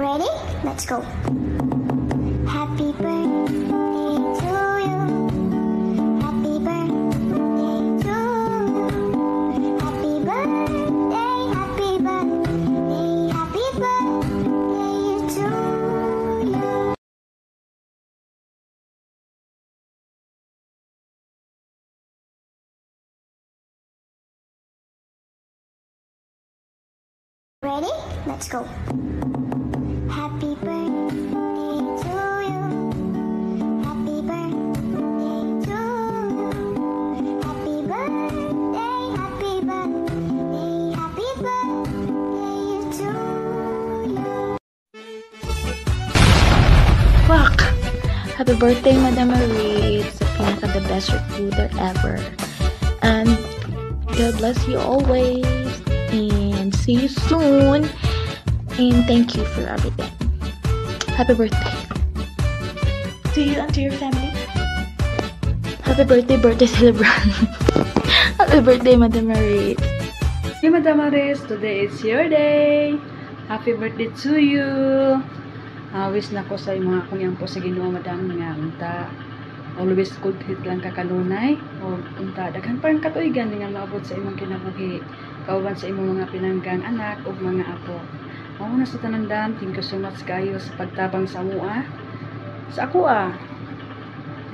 Ready? Let's go. Happy birthday to you. Happy birthday to you. Happy birthday, happy birthday, happy birthday to you. Ready? Let's go. Happy birthday to you. Happy birthday to you. Happy birthday, happy birthday, happy birthday to you. Fuck! Happy birthday, Madam Marie. It's the best recruiter ever. And God bless you always. And see you soon. And thank you for everything. Happy birthday. To you and to your family. Happy birthday celebrant. Happy birthday, Madam Marie. Hey, Madam Maris, today is your day. Happy birthday to you. Wish na ko sa mga akong yang po sa Ginoo, Madam, nga unta always good hit lang kakanunay o unta daghan parang katuigan nga maabot sa imong kinabuhi kauban sa imong mga pinanggang anak o mga apo. Mao na sa tanandam, thank you so much kayo sa pagtabang sa mua sa ako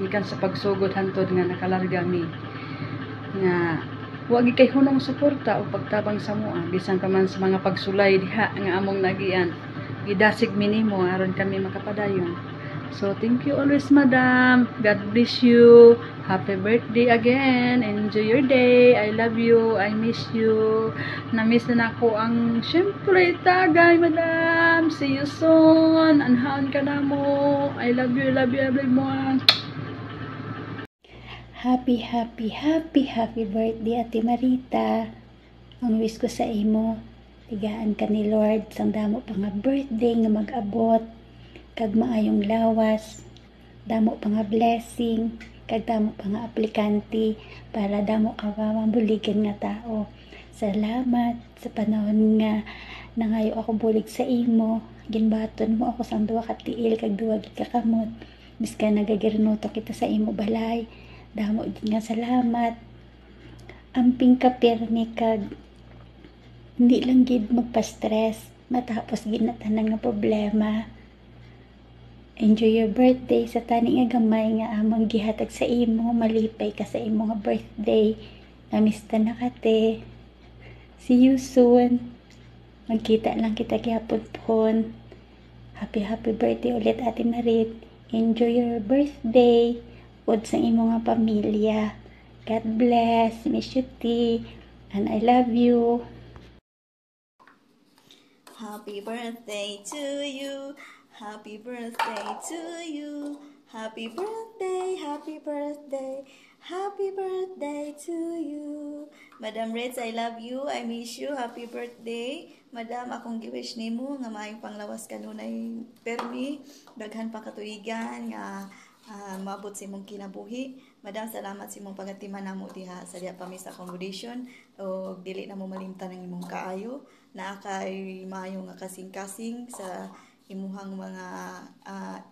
ikan sa pagsugod hantod nga nakalarga mi nga wag kay hunong suporta o pagtabang sa mua bisan pa man sa mga pagsulay diha nga among nagian gidasig minimo aron kami makapadayon. So thank you always, Madam. God bless you. Happy birthday again. Enjoy your day. I love you. I miss you. Na-miss na ako ang syempre tagay, Madam. See you soon. Anhaan ka na mo. I love you everyone. Happy birthday, Ate Marita. Ang wish ko sa imo, tigaan ka ni Lord sang damo pa nga birthday nga mag-abot. Kag maayong lawas, damo pa nga blessing, kag damo pa nga aplikante para damo ka mabuligan nga tao. Salamat sa panahon nga nangayo ako bulig sa imo, ginbaton mo ako sang duwa ka tiil kag duwa gid ka kamot. Biska nagagirnoto kita sa imo balay, damo din nga salamat. Amping ka pirmi kag hindi lang gid magpa-stress matapos gid na tanan nga problema. Enjoy your birthday sa tani nga gamay nga amang gihatag sa imo, malipay ka sa imo nga birthday. Namista na kate. See you soon. Magkita lang kita gyapon. Happy birthday ulit, Ate Marit. Enjoy your birthday pod sa imo nga pamilya. God bless. Miss you, T. And I love you. Happy birthday to you. Happy birthday to you. Happy birthday, happy birthday. Happy birthday to you. Madam Reds, I love you. I miss you. Happy birthday. Madam, akong giwish nimo nga maayong panglawas kanunay permi. Daghan pa katuigan nga maabot sa imong kinabuhi. Madam, salamat sa imong pagatiman namo diha sa diha pa sa accommodation o dili na mo malimtan ang imong kaayo. Naa kay maayo nga kasing-kasing sa imuhang mga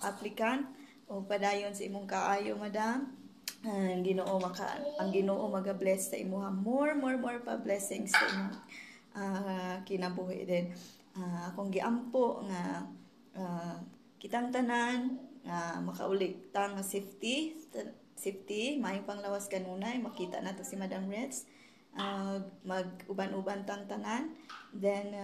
applicant o padayon sa imong kaayo, Madam. Ang Ginoo maga-bless sa imuhang more pa blessings sa imong kinabuhi din. Akong giampo nga kitang tanan nga makaulik tang safety mayong panglawas kanunay makita nato si Madam Reds mag-uban-uban tang tanan then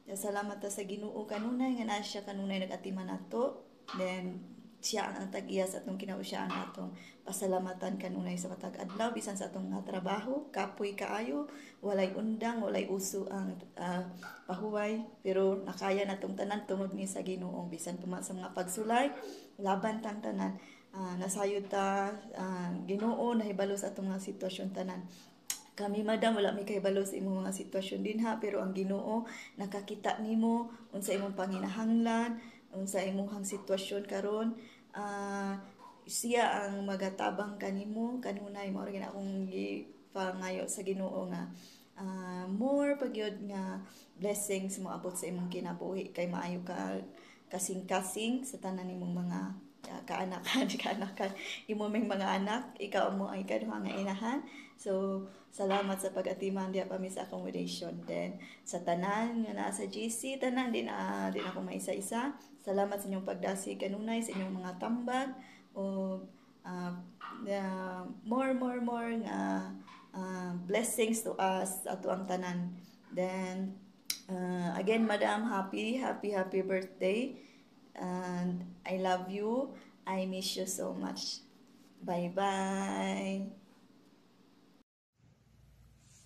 salamat ta sa Ginoo kanunay nga naa siya kanunay nag-atiman nato. Then siya ang tag-iya sa atong kinausyaan natong pasalamatan kanunay sa matag adlaw bisan sa atong trabaho kapoy kaayo walay undang walay uso ang pahuway pero nakaya natong tanan tungod ni sa Ginoo bisan pa sa mga pagsulay laban tang tanan nasayod ta Ginoo nahibalo sa atong mga sitwasyon tanan. Kami, Madam, wala may kahibalo sa imong mga sitwasyon din ha, pero ang Ginoo nakakita nimo unsa imong panginahanglan, unsa imong sitwasyon karon, siya ang magatabang kanimo kanunay mao rin akong gipangayo sa Ginoo nga more pagyod nga blessings mo abot sa imong kinabuhi kay maayo ka kasing-kasing sa tanan nimong mga kaanakan imo may mga anak, ikaw mo ay kaduha nga inahan. So salamat sa pag-atiman diha pa mi sa accommodation. Then sa tanan nga naa sa GC, tanan din ako maisa-isa. Salamat sa inyong pagdasi kanunay sa inyong mga tambag o more nga blessings to us ato ang tanan. Then again, Madam, happy birthday, and I love you. I miss you so much. Bye.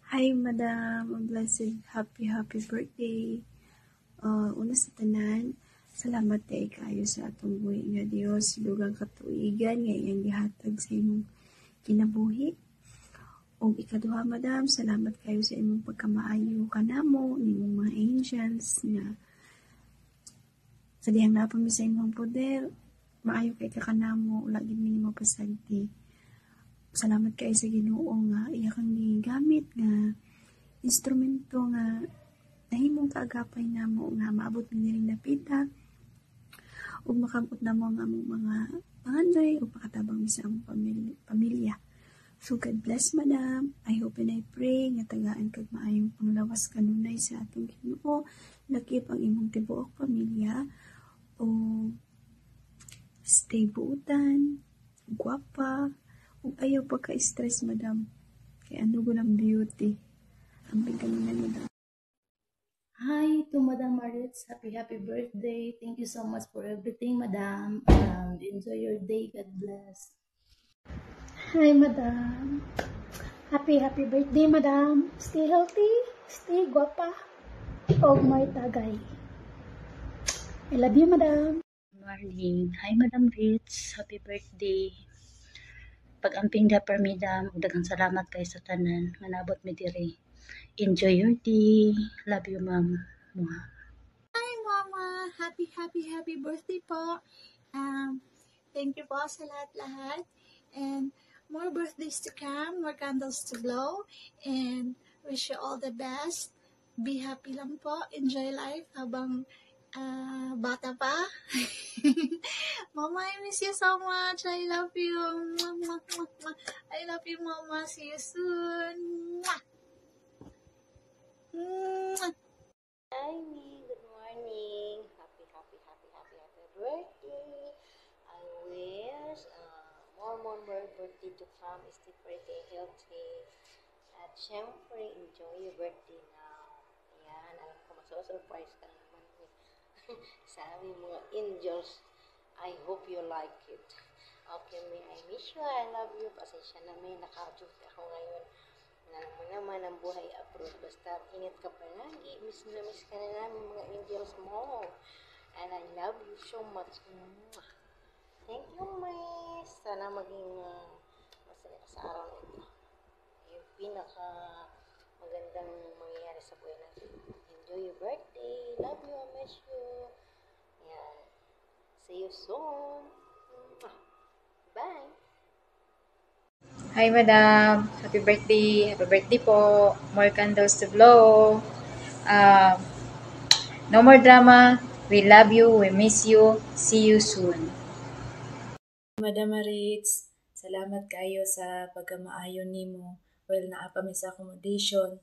Hi, Madam. A blessed happy birthday. Una sa tanan, salamat kayo sa atong buhi nga Dios, dugang katuigan nga iyang gihatag sa imong kinabuhi. O ikaduha, Madam, salamat kayo sa imong pagkamaayo kanamo, nimong mga angels nga sa dihang napami sa imong poder, maayo kay kakanamo, lagi minimo pasagdi. Salamat kayo sa Ginoo nga iya kang gigamit nga instrumento nga nahimong kaagapay namo nga maabot ni ring napita ug makabot namo nga among mga pangandoy ug pakatabang sa among pamilya. So God bless, Madam. I hope and I pray nga tagaan kag maayong panglawas kanunay sa atong Ginoo, lakip ang imong tibuok pamilya o stay buutan, gwapa, ug ayaw pagka-stress, Madam. Kaya ano ko ng beauty. Amping kanunay, Madam. Hi to Madam Maritz. Happy birthday. Thank you so much for everything, Madam. Enjoy your day. God bless. Hi, Madam. Happy birthday, Madam. Stay healthy, stay guapa, og may tagay. I love you, Madam. Good morning. Hi, Madam Ritz. Happy birthday. Pag-amping da per Madam, daghang salamat kay sa tanan nga naabot mi diri. Enjoy your day. Love you, Ma'am. Mwah. Hi, Mama! Happy birthday po! Thank you po sa lahat-lahat. And more birthdays to come, more candles to blow. And wish you all the best. Be happy lang po. Enjoy life habang bata pa. Mama, I miss you so much. I love you. I love you, Mama. See you soon. Hi, me. Good morning. Happy birthday. I wish more birthday to come. Stay pretty healthy. At syempre, enjoy your birthday now. Ayan, alam ko maso-surprise ka naman sa aming mga angels. I hope you like it. Okay, may I miss you. I love you. Pasensya na may naka-duty ako ngayon. Alam mo naman ang buhay abroad. Basta ingat ka palagi. Miss ka na namin mga angels mo. And I love you so much. Thank you, Miss. Sana maging masaya ka sa araw na ito. Yung pinaka magandang mangyayari sa buhay natin. Enjoy your birthday. Love you. I miss you. Yan. See you soon. Bye. Hi, Madam. Happy birthday. Happy birthday po. More candles to blow. No more drama. We love you. We miss you. See you soon. Madam Maritz, salamat kayo sa pagkamaayo nimo. Well, naa pa mi sa accommodation.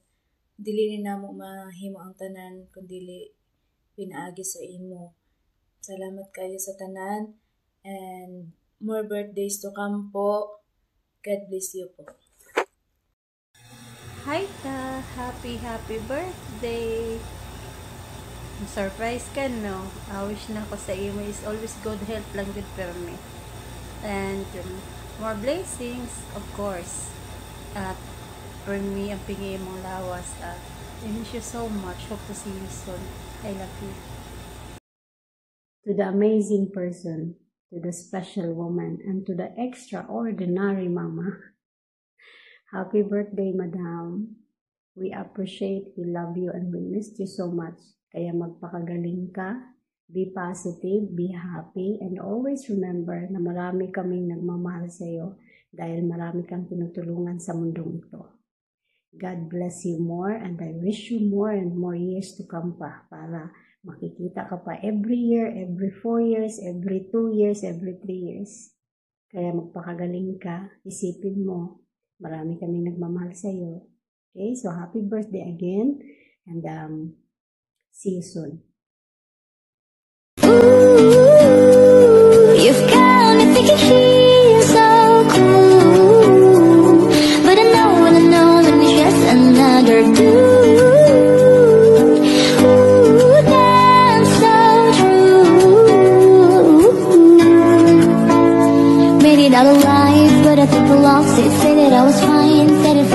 Dili na mo mahimo ang tanan kundi pinaagi sa imo. Salamat kayo sa tanan and more birthdays to come po. God bless you po. Hi ta! Happy birthday! Surprise ka, no? Wish na ko sa iyo is always good health lang good for me. And more blessings, of course. At for me, ang pingi mong lawas. I miss you so much. Hope to see you soon. I love you. To the amazing person, to the special woman, and to the extraordinary mama. Happy birthday, Madam. We appreciate, we love you, and we missed you so much. Kaya magpakagaling ka, be positive, be happy, and always remember na marami kaming nagmamahal sa iyo dahil marami kang tinutulungan sa mundong ito. God bless you more, and I wish you more and more years to come pa para makikita ka pa every year, every 4 years, every 2 years, every 3 years. Kaya magpakagaling ka, isipin mo, marami kaming nagmamahal sa iyo. Okay, so happy birthday again, and see you soon. You've got me thinking she's so cool, but I know that it's just another dude. Ooh, that's so true. Made it out alive, but I think I lost it. Said that I was fine, said it